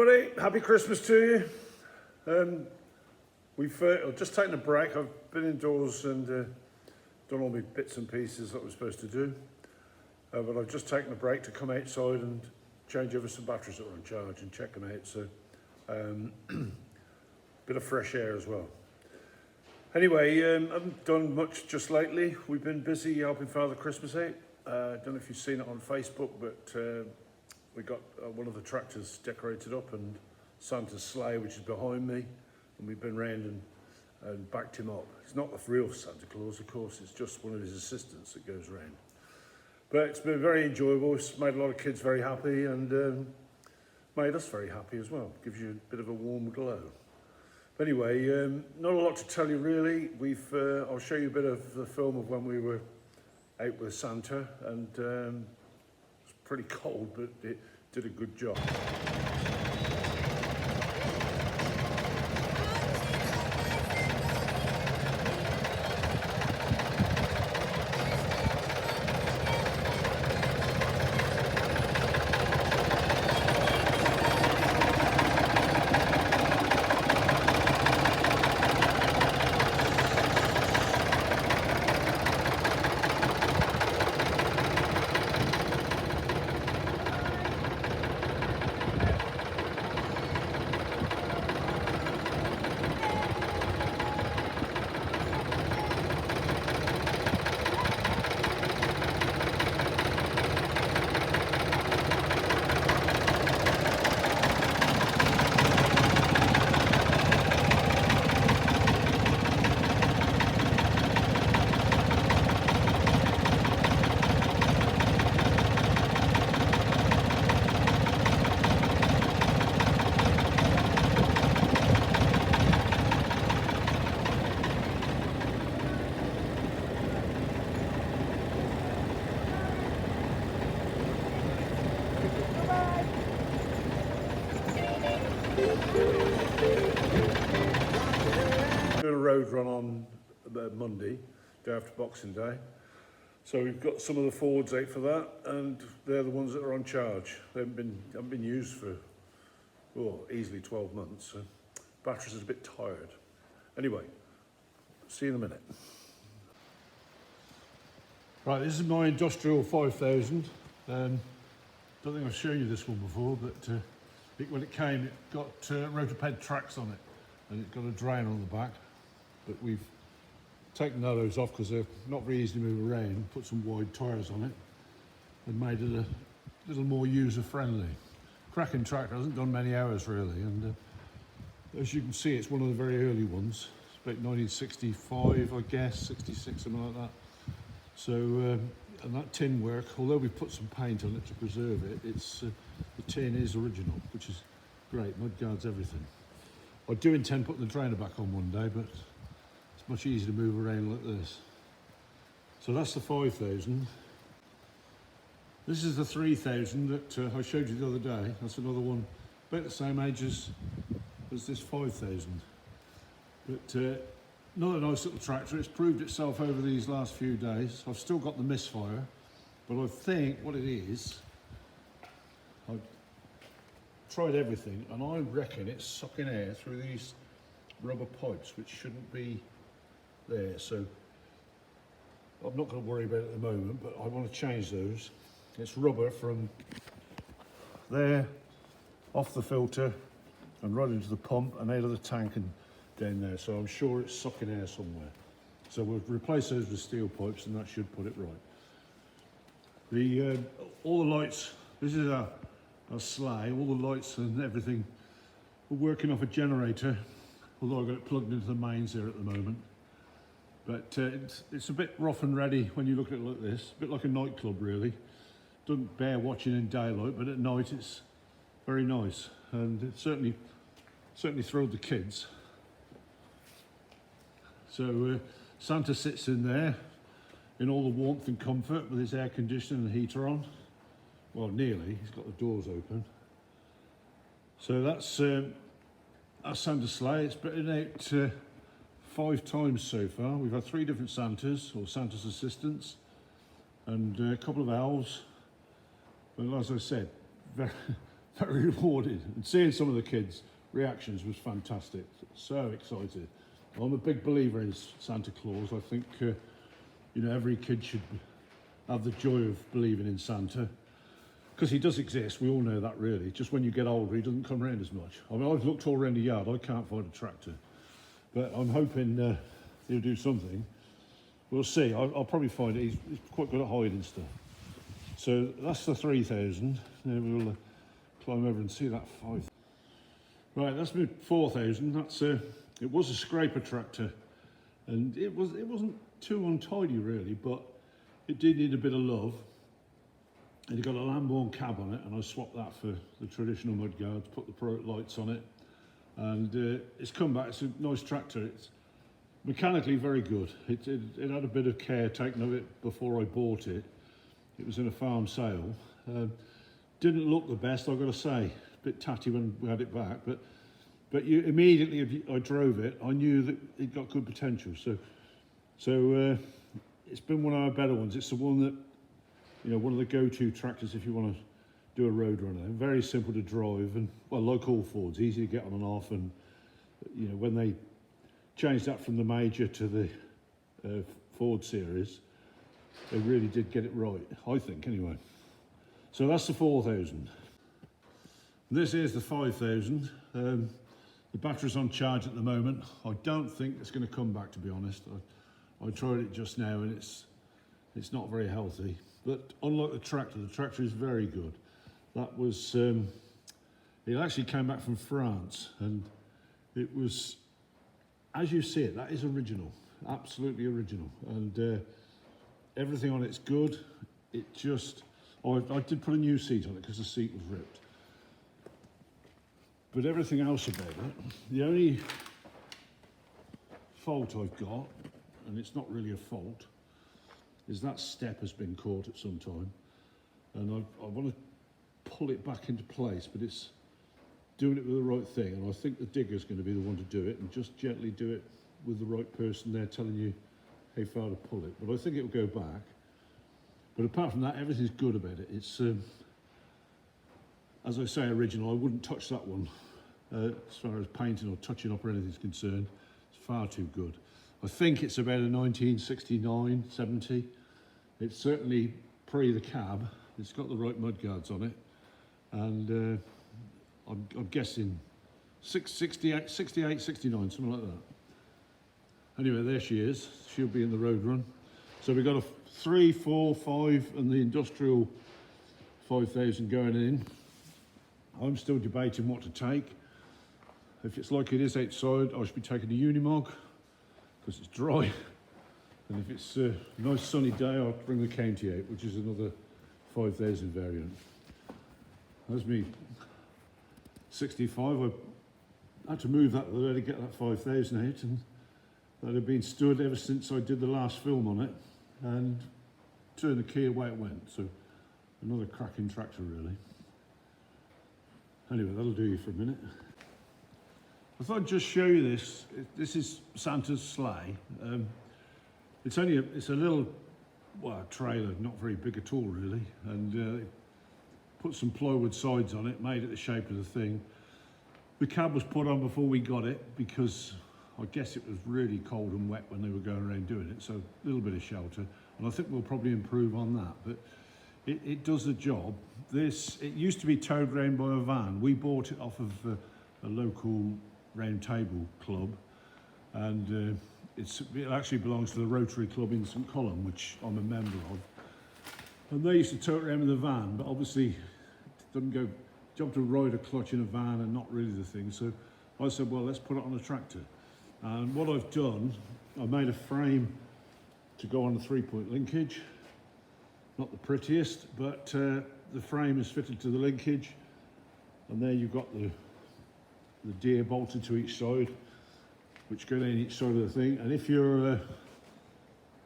everybody, happy Christmas to you. We've just taken a break. I've been indoors and done all my bits and pieces that I was supposed to do. But I've just taken a break to come outside and change over some batteries that are on charge and check them out. So, bit of fresh air as well. Anyway, I haven't done much just lately. We've been busy helping Father Christmas out. I don't know if you've seen it on Facebook, but we got one of the tractors decorated up and Santa's sleigh, which is behind me, and we've been round and backed him up. It's not the real Santa Claus, of course, it's just one of his assistants that goes around. But it's been very enjoyable. It's made a lot of kids very happy and made us very happy as well. Gives you a bit of a warm glow. But anyway, not a lot to tell you really. I'll show you a bit of the film of when we were out with Santa, and it's pretty cold, but it did a good job. Doing a road run on Monday, day after Boxing Day. So we've got some of the Fords out for that, and they're the ones that are on charge. They haven't been used for easily 12 months. So batteries are a bit tired. Anyway, see you in a minute. Right, this is my Industrial 5000. Don't think I've shown you this one before, but when it came, it got rotoped tracks on it, and it got a drain on the back. But we've taken those off because they're not very easy to move around, put some wide tyres on it, and made it a little more user-friendly. Cracking tractor, hasn't done many hours really, and as you can see, it's one of the very early ones. It's about 1965, I guess, 66, something like that. So, and that tin work, although we've put some paint on it to preserve it, the tin is original, which is great, mud guards everything. I do intend putting the drainer back on one day, but it's much easier to move around like this. So that's the 5000. This is the 3000 that I showed you the other day. That's another one, about the same age as this 5000. But another nice little tractor. It's proved itself over these last few days. I've still got the misfire, but I think what it is, I've tried everything, and I reckon it's sucking air through these rubber pipes, which shouldn't be there. So I'm not going to worry about it at the moment, but I want to change those. It's rubber from there, off the filter, and right into the pump and out of the tank and down there. So I'm sure it's sucking air somewhere. So we'll replace those with steel pipes, and that should put it right. All the lights, this is our sleigh, all the lights and everything are working off a generator, although I've got it plugged into the mains here at the moment. But it's a bit rough and ready when you look at it like this, a bit like a nightclub really. Doesn't bear watching in daylight, but at night it's very nice, and it certainly thrilled the kids. So Santa sits in there in all the warmth and comfort with his air conditioning and heater on. Well, nearly, he's got the doors open. So that's Santa's sleigh. It's been out 5 times so far. We've had 3 different Santas, or Santa's assistants, and a couple of elves. But as I said, very, very rewarding. And seeing some of the kids' reactions was fantastic. So excited. I'm a big believer in Santa Claus. I think you know, every kid should have the joy of believing in Santa, because he does exist. We all know that, really. Just when you get older, he doesn't come around as much. I mean, I've looked all around the yard. I can't find a tractor, but I'm hoping he'll do something. We'll see. I'll probably find it. He's quite good at hiding stuff. So that's the 3,000. Then we'll climb over and see that 5,000. Right, that's my 4,000. That's it was a scraper tractor, and it wasn't too untidy really, but it did need a bit of love. And it got a Lamborn cab on it, and I swapped that for the traditional mudguards, put the Pro lights on it, and it's come back. It's a nice tractor. It's mechanically very good. It had a bit of care taken of it before I bought it. It was in a farm sale. Didn't look the best, I've got to say. A bit tatty when we had it back, but you immediately, if I drove it, I knew that it got good potential. So it's been one of our better ones. It's the one that, you know, one of the go-to tractors if you want to do a road runner. Very simple to drive, and well, like all Fords, easy to get on and off. And you know, when they changed that from the Major to the Ford series, they really did get it right, I think, anyway. So that's the 4,000. This is the 5,000. The battery's on charge at the moment. I don't think it's going to come back, to be honest. I tried it just now, and it's not very healthy. But unlike the tractor is very good. That was, it actually came back from France, and it was, as you see it, that is original, absolutely original. And everything on it's good. It just, I did put a new seat on it because the seat was ripped. But everything else about it, the only fault I've got, and it's not really a fault, is that step has been caught at some time, and I want to pull it back into place, but it's doing it with the right thing, and I think the digger's going to be the one to do it, and just gently do it with the right person there telling you how far to pull it. But I think it'll go back. But apart from that, everything's good about it. It's, as I say, original. I wouldn't touch that one as far as painting or touching up or anything is concerned. It's far too good. I think it's about a 1969, 70. It's certainly pre the cab. It's got the right mudguards on it. And I'm guessing 68, 69, something like that. Anyway, there she is. She'll be in the road run. So we've got a 3, 4, 5 and the industrial 5,000 going in. I'm still debating what to take. If it's like it is outside, I should be taking the Unimog because it's dry. And if it's a nice sunny day, I'll bring the County out, which is another 5,000 variant. That's me 65. I had to move that the other day to get that 5,000 out, and that had been stood ever since I did the last film on it, and turned the key away it went. So another cracking tractor, really. Anyway, that'll do you for a minute. I thought I'd just show you this. This is Santa's sleigh. It's a little, well, trailer, not very big at all really, and put some plywood sides on it, made it the shape of the thing. The cab was put on before we got it because I guess it was really cold and wet when they were going around doing it, so a little bit of shelter, and I think we'll probably improve on that, but it does the job. It used to be towed round by a van. We bought it off of a local round table club, and it actually belongs to the Rotary Club in St Column, which I'm a member of. And they used to tow it around with a van, but obviously it doesn't go, job to ride a clutch in a van and not really the thing. So I said, well, let's put it on a tractor. And what I've done, I made a frame to go on the 3-point linkage. Not the prettiest, but the frame is fitted to the linkage. And there you've got the deer bolted to each side, which go down each side of the thing. And if you're a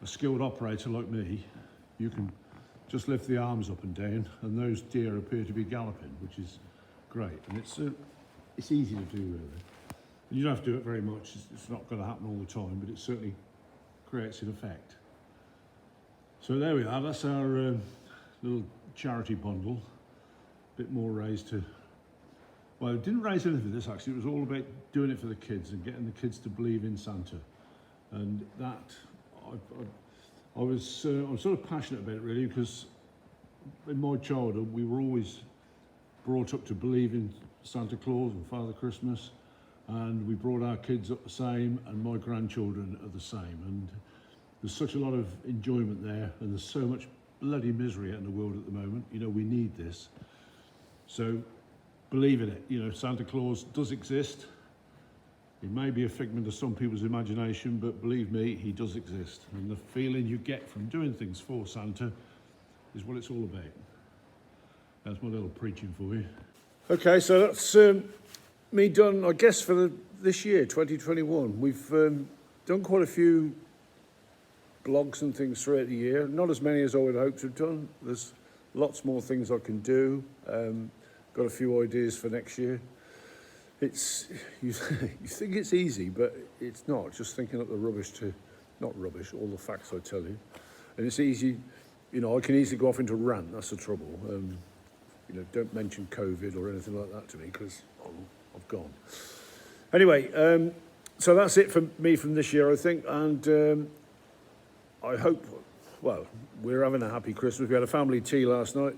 skilled operator like me, you can just lift the arms up and down, and those deer appear to be galloping, which is great. And it's easy to do, really. You don't have to do it very much. It's not going to happen all the time, but it certainly creates an effect. So there we are. That's our little charity bundle. A bit more raised to Well, it didn't raise anything for this actually. It was all about doing it for the kids and getting the kids to believe in Santa. And that, I'm sort of passionate about it really, because in my childhood we were always brought up to believe in Santa Claus and Father Christmas, and we brought our kids up the same, and my grandchildren are the same. And there's such a lot of enjoyment there, and there's so much bloody misery out in the world at the moment. You know, we need this. So believe in it. You know, Santa Claus does exist. It may be a figment of some people's imagination, but believe me, he does exist. And the feeling you get from doing things for Santa is what it's all about. That's my little preaching for you. Okay, so that's me done, I guess, for this year, 2021. We've done quite a few blogs and things throughout the year. Not as many as I would hope to have done. There's lots more things I can do. Got a few ideas for next year. It's you think it's easy, but it's not. Just thinking up the rubbish not rubbish, all the facts I tell you. And it's easy, you know, I can easily go off into a rant, that's the trouble. You know, don't mention COVID or anything like that to me, because I've gone. Anyway, so that's it for me from this year, I think. And I hope, well, we're having a happy Christmas. We had a family tea last night.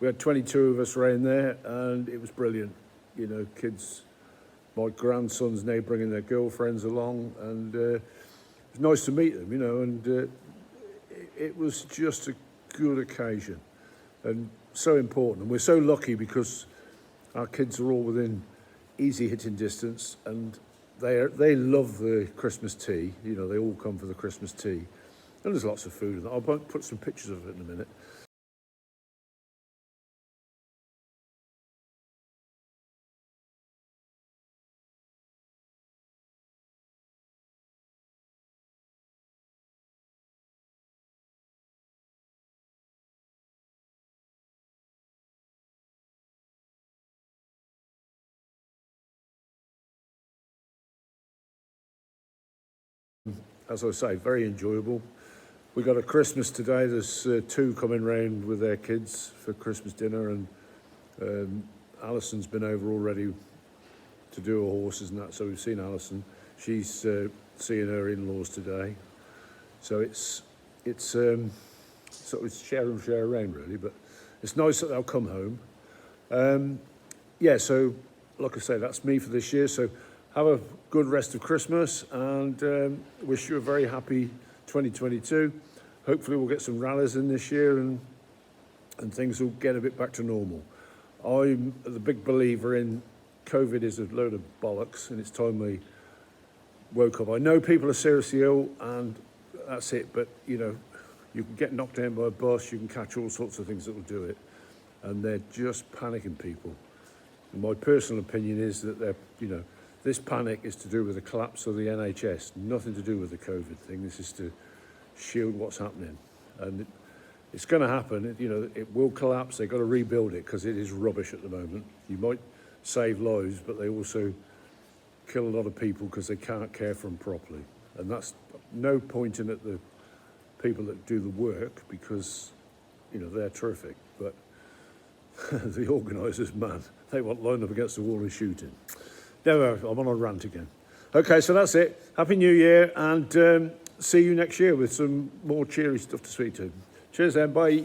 We had 22 of us around there, and it was brilliant. You know, kids, my grandson's now bringing their girlfriends along, and it was nice to meet them, you know, and it was just a good occasion and so important. And we're so lucky because our kids are all within easy hitting distance, and they love the Christmas tea. You know, they all come for the Christmas tea, and there's lots of food. I'll put some pictures of it in a minute. As I say, very enjoyable. We got a Christmas today. There's two coming round with their kids for Christmas dinner, and Alison's been over already to do her horses and that, so we've seen Alison. She's seeing her in-laws today. So it's share and share around really, but it's nice that they'll come home. Yeah, so like I say, that's me for this year. So have a good rest of Christmas, and wish you a very happy 2022. Hopefully we'll get some rallies in this year, and things will get a bit back to normal. I'm the big believer in COVID is a load of bollocks, and it's time we woke up. I know people are seriously ill, and that's it, but you know, you can get knocked down by a bus, you can catch all sorts of things that will do it, and they're just panicking people. And my personal opinion is that this panic is to do with the collapse of the NHS, nothing to do with the COVID thing. This is to shield what's happening. And it's going to happen. You know, it will collapse. They've got to rebuild it because it is rubbish at the moment. You might save lives, but they also kill a lot of people because they can't care for them properly. And that's no pointing at the people that do the work, because, you know, they're terrific. But the organisers, man, they want line up against the wall and shooting. No, I'm on a rant again. Okay, so that's it. Happy New Year, and see you next year with some more cheery stuff to speak to. Cheers then, bye.